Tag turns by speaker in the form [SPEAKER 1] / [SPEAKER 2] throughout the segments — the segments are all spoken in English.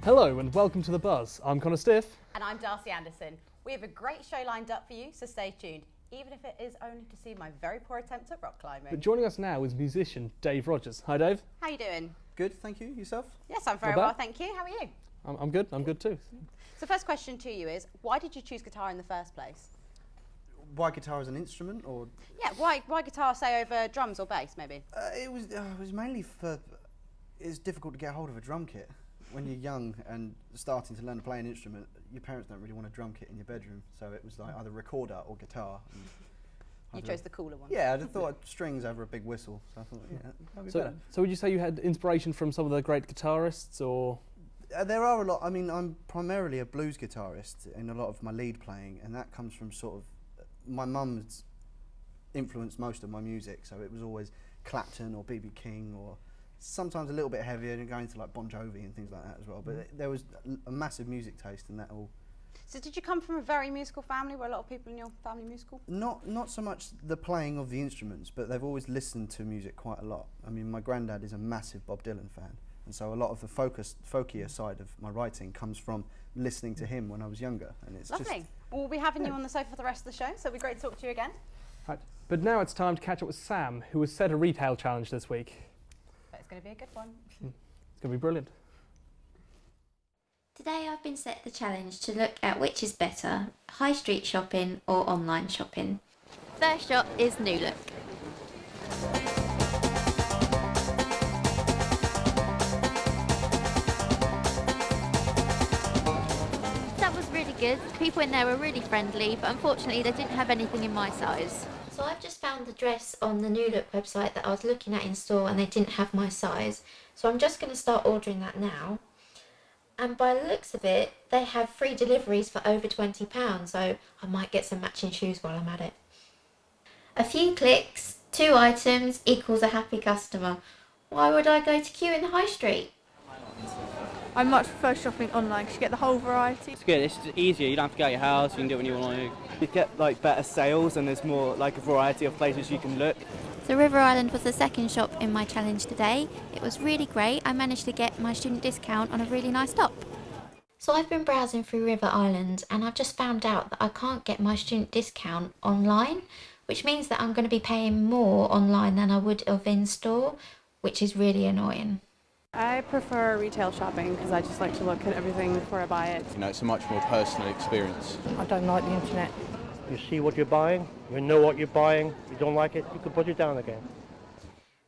[SPEAKER 1] Hello and welcome to The Buzz. I'm Connor Stiff.
[SPEAKER 2] And I'm Darcy Anderson. We have a great show lined up for you, so stay tuned, even if it is only to see my very poor attempt at rock climbing.
[SPEAKER 1] But joining us now is musician Dave Rogers. Hi Dave.
[SPEAKER 2] How you doing?
[SPEAKER 3] Good, thank you. Yourself?
[SPEAKER 2] Yes, I'm very well, thank you. How are you?
[SPEAKER 1] I'm good, I'm good too.
[SPEAKER 2] So first question to you is, why did you choose guitar in the first place?
[SPEAKER 3] Why guitar as an instrument, or?
[SPEAKER 2] Yeah, why guitar, say, over drums or bass, maybe?
[SPEAKER 3] It was mainly for, it's difficult to get hold of a drum kit. When you're young and starting to learn to play an instrument, your parents don't really want a drum kit in your bedroom, so it was like either recorder or guitar.
[SPEAKER 2] You chose the cooler one.
[SPEAKER 3] Yeah, I just thought strings over a big whistle, so I thought, yeah, that'd be better.
[SPEAKER 1] So would you say you had inspiration from some of the great guitarists, or?
[SPEAKER 3] There are a lot. I mean, I'm primarily a blues guitarist in a lot of my lead playing, and that comes from sort of, my mum's influenced most of my music, so it was always Clapton or B.B. King, or sometimes a little bit heavier and going to like Bon Jovi and things like that as well. But there was a massive music taste in that all.
[SPEAKER 2] So did you come from a very musical family? Were a lot of people in your family musical?
[SPEAKER 3] Not so much the playing of the instruments, but they've always listened to music quite a lot. I mean, my granddad is a massive Bob Dylan fan, and so a lot of the folkier side of my writing comes from listening to him when I was younger. And it's
[SPEAKER 2] lovely.
[SPEAKER 3] Just,
[SPEAKER 2] well, we'll be having you on the sofa for the rest of the show, so it'll be great to talk to you again.
[SPEAKER 1] Right. But now it's time to catch up with Sam, who has set a retail challenge this week.
[SPEAKER 2] But it's going to be a good one.
[SPEAKER 1] It's going to be brilliant.
[SPEAKER 4] Today I've been set the challenge to look at which is better, high street shopping or online shopping. First shop is New Look. That was really good. People in there were really friendly, but unfortunately they didn't have anything in my size. So I've just found the dress on the New Look website that I was looking at in store and they didn't have my size. So I'm just going to start ordering that now. And by the looks of it, they have free deliveries for over £20, so I might get some matching shoes while I'm at it. A few clicks, 2 items equals a happy customer. Why would I go to queue in the high street?
[SPEAKER 5] I much prefer shopping online because you get the whole variety.
[SPEAKER 6] It's good, it's just easier, you don't have to go out your house, you can do it when you want to. You get like better sales and there's more like a variety of places you can look.
[SPEAKER 4] So River Island was the second shop in my challenge today. It was really great. I managed to get my student discount on a really nice top. So I've been browsing through River Island and I've just found out that I can't get my student discount online, which means that I'm going to be paying more online than I would have in store, which is really annoying.
[SPEAKER 5] I prefer retail shopping because I just like to look at everything before I buy it.
[SPEAKER 7] You know, it's a much more personal experience.
[SPEAKER 8] I don't like the internet. You see what you're buying, you know what you're buying, you don't like it, you can put it down again.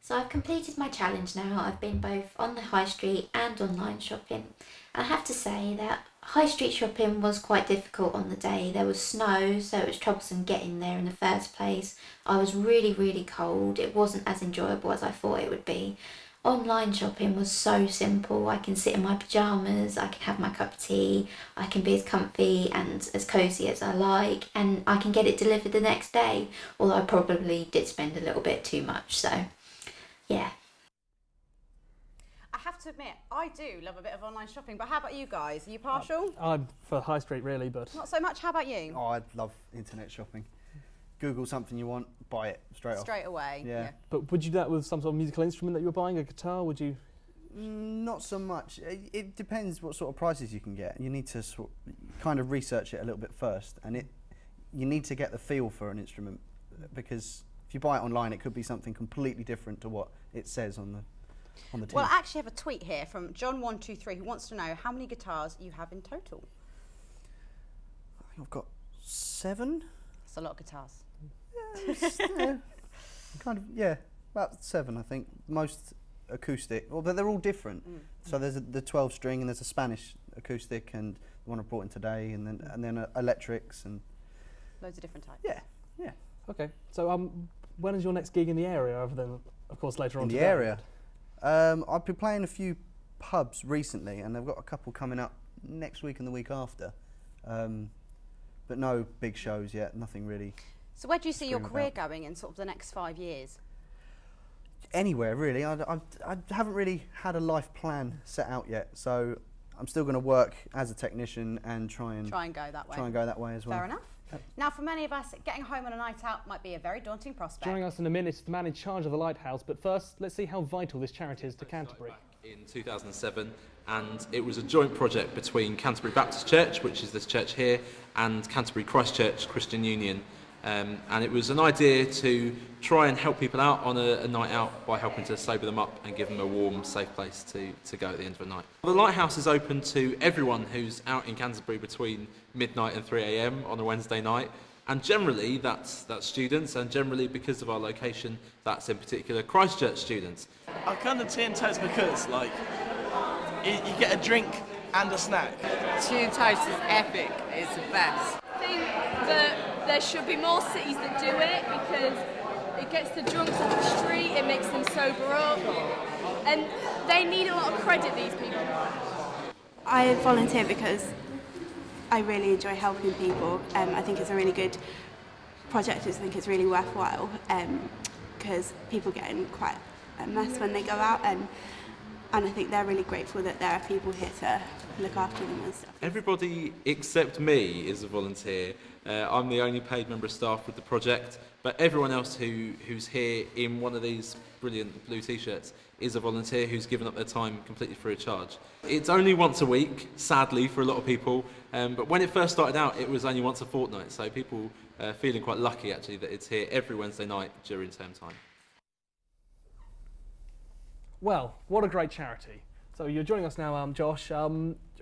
[SPEAKER 4] So I've completed my challenge now. I've been both on the high street and online shopping. I have to say that high street shopping was quite difficult on the day. There was snow, so it was troublesome getting there in the first place. I was really cold. It wasn't as enjoyable as I thought it would be. Online shopping was so simple. I can sit in my pyjamas, I can have my cup of tea, I can be as comfy and as cosy as I like, and I can get it delivered the next day, although I probably did spend a little bit too much, so yeah.
[SPEAKER 2] I have to admit, I do love a bit of online shopping, but how about you guys? Are you partial?
[SPEAKER 1] I'm for high street really, but...
[SPEAKER 2] Not so much, how about you?
[SPEAKER 3] oh, I love internet shopping. Google something you want, buy it straight off.
[SPEAKER 2] Straight away.
[SPEAKER 3] Yeah.
[SPEAKER 1] But would you do that with some sort of musical instrument that you were buying, a guitar, would you?
[SPEAKER 3] Not so much. It depends what sort of prices you can get. You need to kind of research it a little bit first, and you need to get the feel for an instrument, because if you buy it online, it could be something completely different to what it says on the tin.
[SPEAKER 2] Well, I actually have a tweet here from John123 who wants to know how many guitars you have in total.
[SPEAKER 3] I think I've got 7.
[SPEAKER 2] That's a lot of guitars.
[SPEAKER 3] Yeah, kind of, yeah, about 7 I think. Most acoustic, well, but they're all different. So there's the 12 string and there's a Spanish acoustic and the one I brought in today, and then electrics and
[SPEAKER 2] loads of different types.
[SPEAKER 3] Yeah.
[SPEAKER 1] Okay, so when is your next gig in the area, other than, of course, later on
[SPEAKER 3] in the
[SPEAKER 1] today?
[SPEAKER 3] area? I've been playing a few pubs recently, and I've got a couple coming up next week and the week after. But no big shows yet, nothing really.
[SPEAKER 2] So where do you see your career going in sort of the next 5 years?
[SPEAKER 3] Anywhere really. I haven't really had a life plan set out yet, so I'm still going to work as a technician and try and
[SPEAKER 2] go that way.
[SPEAKER 3] Try and go that way as well.
[SPEAKER 2] Fair enough. Now, for many of us, getting home on a night out might be a very daunting prospect.
[SPEAKER 1] Joining us in a minute is the man in charge of the Lighthouse, but first, let's see how vital this charity is to Canterbury.
[SPEAKER 9] In 2007, and it was a joint project between Canterbury Baptist Church, which is this church here, and Canterbury Christ Church Christian Union. And it was an idea to try and help people out on a night out by helping to sober them up and give them a warm, safe place to go at the end of the night. The Lighthouse is open to everyone who's out in Canterbury between midnight and 3 a.m. on a Wednesday night, and generally that's students, and generally because of our location, that's in particular Christchurch students.
[SPEAKER 10] I come to Tea and Toast because, like, you get a drink and a snack.
[SPEAKER 11] Tea and Toast is epic, it's the best.
[SPEAKER 12] I think that there should be more cities that do it because it gets the drunks off the street, it makes them sober up, and they need a lot of credit, these people.
[SPEAKER 5] I volunteer because I really enjoy helping people. I think it's a really good project. I think it's really worthwhile because people get in quite a mess when they go out, and I think they're really grateful that there are people here to look after them and stuff.
[SPEAKER 9] Everybody except me is a volunteer. I'm the only paid member of staff with the project, but everyone else who's here in one of these brilliant blue t-shirts is a volunteer who's given up their time completely free of charge. It's only once a week, sadly, for a lot of people, but when it first started out, it was only once a fortnight, so people are feeling quite lucky, actually, that it's here every Wednesday night during term time.
[SPEAKER 1] Well, what a great charity. So you're joining us now, Josh.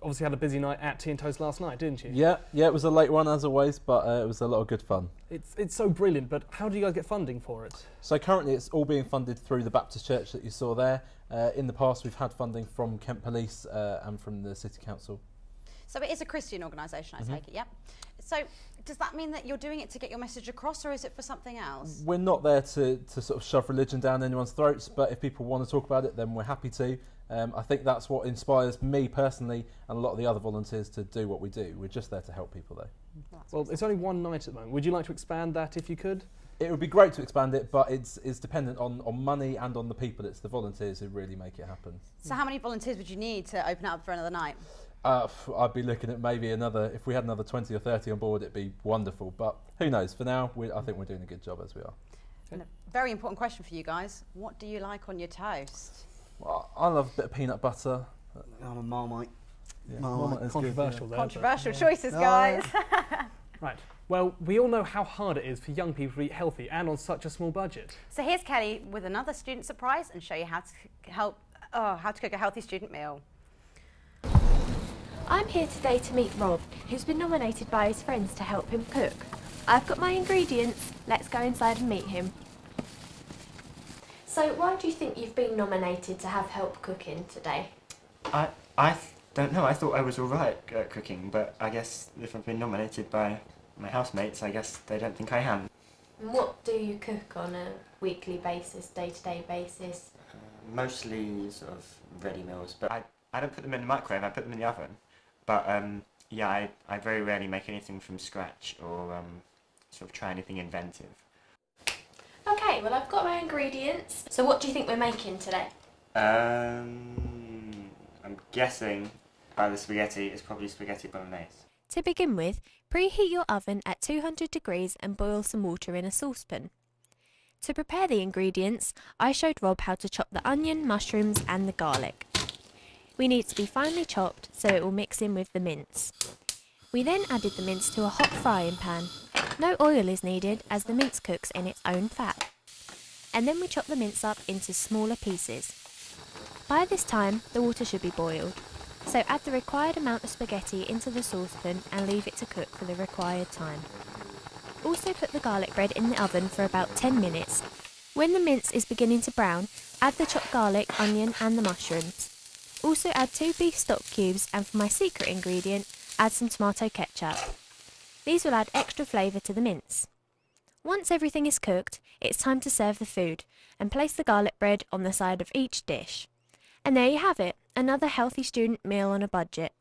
[SPEAKER 1] Obviously had a busy night at Tea and Toast last night, didn't you?
[SPEAKER 7] Yeah, it was a late one as always, but it was a lot of good fun.
[SPEAKER 1] It's so brilliant, but how do you guys get funding for it?
[SPEAKER 7] So currently it's all being funded through the Baptist Church that you saw there. In the past we've had funding from Kent Police and from the City Council.
[SPEAKER 2] So it is a Christian organisation, I take it, yeah? So does that mean that you're doing it to get your message across, or is it for something else?
[SPEAKER 7] We're not there to sort of shove religion down anyone's throats, but if people want to talk about it, then we're happy to. I think that's what inspires me personally and a lot of the other volunteers to do what we do. We're just there to help people though.
[SPEAKER 1] Well, it's only one night at the moment. Would you like to expand that if you could?
[SPEAKER 7] It would be great to expand it, but it's dependent on money and on the people. It's the volunteers who really make it happen.
[SPEAKER 2] So how many volunteers would you need to open it up for another night?
[SPEAKER 7] I'd be looking at maybe if we had another 20 or 30 on board, it'd be wonderful. But who knows? For now, I think we're doing a good job as we are.
[SPEAKER 2] And a very important question for you guys. What do you like on your toast?
[SPEAKER 7] Well, I love a bit of peanut butter.
[SPEAKER 3] I'm a Marmite.
[SPEAKER 7] Yeah.
[SPEAKER 3] Marmite is
[SPEAKER 1] controversial there.
[SPEAKER 2] Controversial choices, guys.
[SPEAKER 1] Right. Well, we all know how hard it is for young people to eat healthy and on such a small budget.
[SPEAKER 2] So here's Kelly with another student surprise and show you how to cook a healthy student meal.
[SPEAKER 13] I'm here today to meet Rob, who's been nominated by his friends to help him cook. I've got my ingredients. Let's go inside and meet him. So why do you think you've been nominated to have help cooking today?
[SPEAKER 14] I don't know. I thought I was alright at cooking, but I guess if I've been nominated by my housemates, I guess they don't think I am.
[SPEAKER 13] And what do you cook on a weekly basis, day-to-day basis?
[SPEAKER 14] Mostly sort of ready meals, but I don't put them in the microwave, I put them in the oven. But yeah, I very rarely make anything from scratch or sort of try anything inventive.
[SPEAKER 13] Okay, well I've got my ingredients. So what do you think we're making today?
[SPEAKER 14] I'm guessing by the spaghetti, it's probably spaghetti bolognese.
[SPEAKER 13] To begin with, preheat your oven at 200 degrees and boil some water in a saucepan. To prepare the ingredients, I showed Rob how to chop the onion, mushrooms and the garlic. We need to be finely chopped so it will mix in with the mince. We then added the mince to a hot frying pan. No oil is needed as the mince cooks in its own fat. And then we chop the mince up into smaller pieces. By this time, the water should be boiled. So add the required amount of spaghetti into the saucepan and leave it to cook for the required time. Also put the garlic bread in the oven for about 10 minutes. When the mince is beginning to brown, add the chopped garlic, onion and the mushrooms. Also add 2 beef stock cubes and for my secret ingredient, add some tomato ketchup. These will add extra flavour to the mince. Once everything is cooked, it's time to serve the food and place the garlic bread on the side of each dish. And there you have it, another healthy student meal on a budget.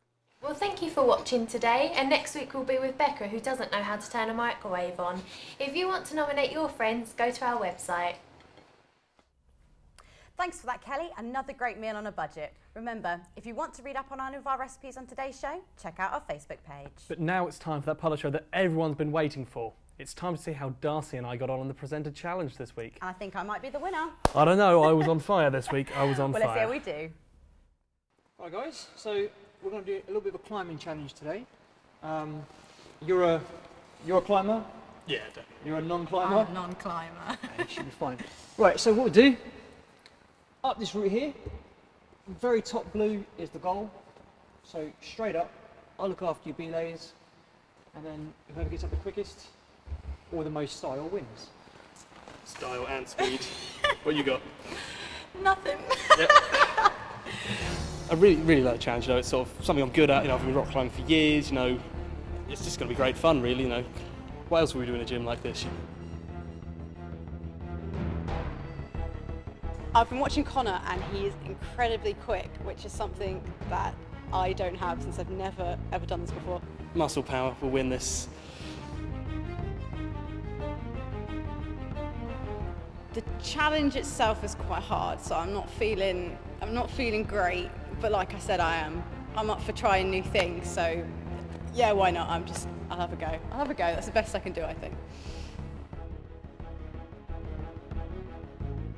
[SPEAKER 13] Well, thank you for watching today, and next week we'll be with Becca, who doesn't know how to turn a microwave on. If you want to nominate your friends, go to our website.
[SPEAKER 2] Thanks for that, Kelly. Another great meal on a budget. Remember, if you want to read up on any of our recipes on today's show, check out our Facebook page.
[SPEAKER 1] But now it's time for that part of the show that everyone's been waiting for. It's time to see how Darcy and I got on the presenter challenge this week.
[SPEAKER 2] And I think I might be the winner.
[SPEAKER 1] I don't know, I was on fire this week. I was on
[SPEAKER 2] Well,
[SPEAKER 1] fire.
[SPEAKER 2] let's see how we do.
[SPEAKER 15] Right guys, so we're going to do a little bit of a climbing challenge today. You're a climber?
[SPEAKER 1] Yeah, definitely.
[SPEAKER 15] You're a non-climber?
[SPEAKER 11] I'm a non-climber.
[SPEAKER 15] You should be fine. Right, so what we do, up this route here, very top blue is the goal. So straight up, I'll look after your belays, and then whoever gets up the quickest or the most style wins.
[SPEAKER 1] Style and speed. What you got?
[SPEAKER 11] Nothing.
[SPEAKER 1] Yep. I really like the challenge, you know, it's sort of something I'm good at, you know, I've been rock climbing for years, you know, it's just going to be great fun really, you know. What else would we do in a gym like this?
[SPEAKER 16] I've been watching Connor and he is incredibly quick, which is something that I don't have since I've never ever done this before.
[SPEAKER 1] Muscle power will win this.
[SPEAKER 16] The challenge itself is quite hard, so I'm not feeling great, but like I said, I'm up for trying new things, so yeah, why not? I'll have a go. That's the best I can do, I think.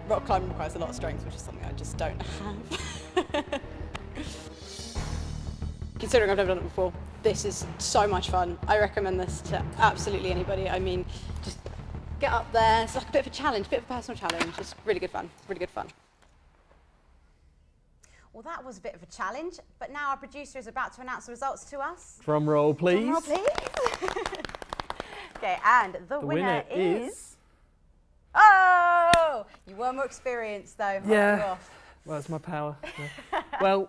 [SPEAKER 16] Rock climbing requires a lot of strength, which is something I just don't have. Considering I've never done it before, this is so much fun. I recommend this to absolutely anybody. I mean, just get up there. It's like a bit of a challenge, a bit of a personal challenge. It's really good fun, really good fun.
[SPEAKER 2] Well, that was a bit of a challenge, but now our producer is about to announce the results to us.
[SPEAKER 1] Drum roll, please.
[SPEAKER 2] Drum roll, please. Okay, and the winner is... Oh! You were more experienced, though.
[SPEAKER 1] Yeah, well, that's my power. Yeah. Well,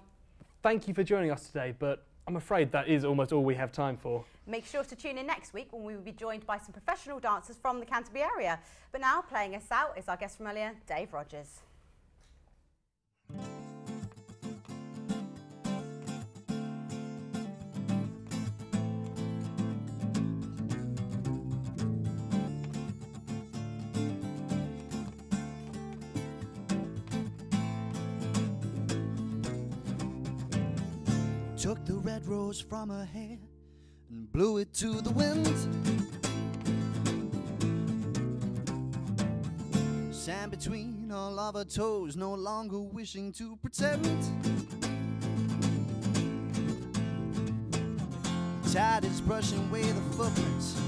[SPEAKER 1] thank you for joining us today, but I'm afraid that is almost all we have time for.
[SPEAKER 2] Make sure to tune in next week when we will be joined by some professional dancers from the Canterbury area. But now, playing us out is our guest from earlier, Dave Rogers.
[SPEAKER 17] Took the red rose from her hair and blew it to the wind. Sand between all of her toes, no longer wishing to pretend. Tide is brushing away the footprints,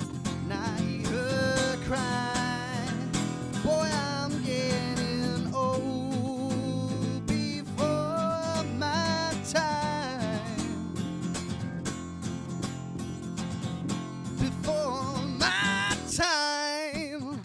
[SPEAKER 17] and I hear her cry. Boy, I'm getting old before my time. Before my time.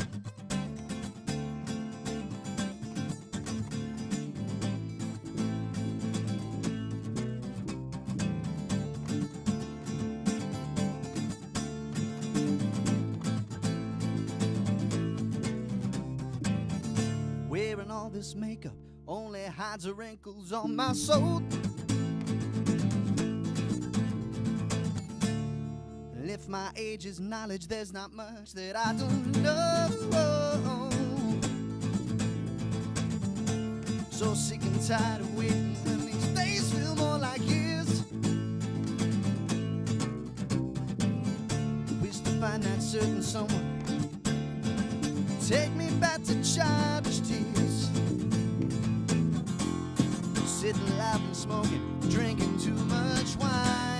[SPEAKER 17] Wearing all this makeup only hides the wrinkles on my soul. And if my age is knowledge, there's not much that I don't know. So sick and tired of waiting, and these days feel more like years. Wish to find that certain someone. Take me back to childish tears. Sitting, laughing, smoking, drinking too much wine.